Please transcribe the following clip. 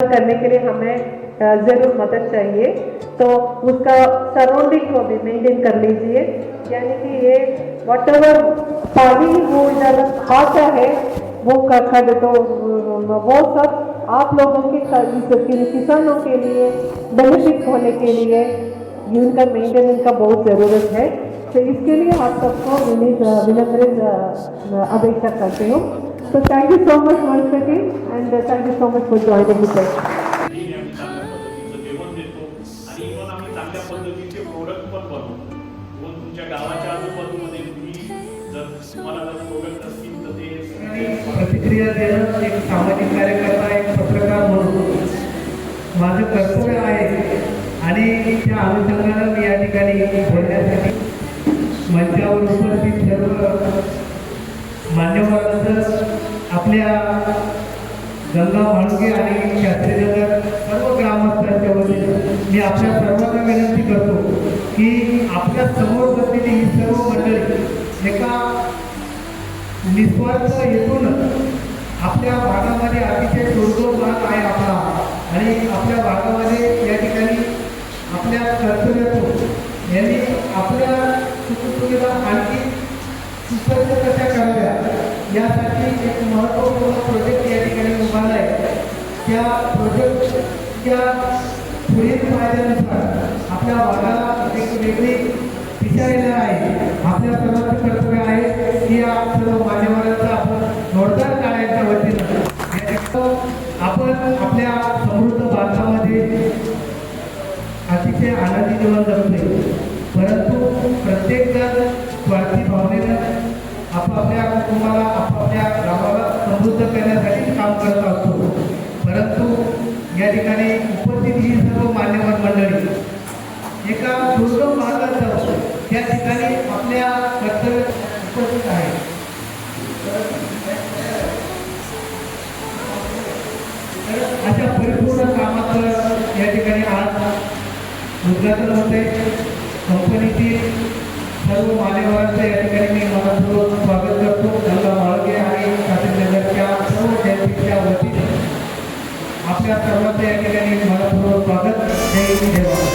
करने के लिए हमें ज़रूर मदद चाहिए, तो उसका सराउंडिंग को भी मेंटेन कर लीजिए। यानी कि ये व्हाटएवर पानी वो इधर आता है वो खड तो वो सब आप लोगों के किसानों के लिए बेनिफिट होने के लिए इनका मेंटेनेंस का बहुत ज़रूरत है। तो इसके लिए आप सबको विनम्र अपेक्षा करती हूँ। So thank you so much once again and thank you so much for joining the session. प्रतिक्रिया देणं एक सामाजिक कार्यकर्ता एक पत्रकार म्हणून माझं कर्तव्य आहे आणि त्या अनुषंगानं मी या ठिकाणी बोलण्यासाठी मंचावर उपस्थित सर्व मान्यवरांचं आपल्या गंगा माळुगे आणि शास्त्रीनगर सर्व ग्रामस्थांच्या वतीने मी आपल्या सर्वांना विनंती करतो की आपल्या समोर बसलेली ही सर्व मंडळी एका निस्वार्थ हेतून आपल्या भागामध्ये अतिशय दुर्गम भाग आहे आपला आणि आपल्या भागामध्ये या ठिकाणी आपल्या कर्तव्यातून यांनी आपल्या सुखसुविधा आणखी सुसज्ज कशा कराव्या यासाठी एक महत्त्वपूर्ण प्रोजेक्ट या ठिकाणी उभारला आहे। त्या प्रोजेक्टच्या पुढील फायद्यानुसार आपल्या भागाला एक वेगळी दिशा येणार आहे। आपल्या सर्वांचं कर्तव्य आहे की या सर्व मान्यवरांचा आपण जोरदार टाळ्यांच्या वतीनं आपण आपल्या समृद्ध भारतामध्ये अतिशय आनंदी जीवन जगतोय, परंतु प्रत्येक जण स्वार्थी भावनेनं आपापल्या कुटुंबाला आपापल्या गावाला समृद्ध करण्यासाठी काम करत असतो। परंतु या ठिकाणी उपस्थित ही सर्व मान्यवर मंडळी एका दुर्गम भागात त्या ठिकाणी आपल्या कर्तव्य उपस्थित आहे। अशा परिपूर्ण कामाचं या ठिकाणी आज उद्घाटन होते। कंपनीतील सर्व मान्यवरांचं या ठिकाणी मी मनपूर्वक स्वागत करतो। गंगा माळुगे आणि शास्त्रीनगरच्या सर्व जनतेच्या वतीने आपल्या सर्वांचं या ठिकाणी मनपूर्वक स्वागत। जय हिंद, जय भारत।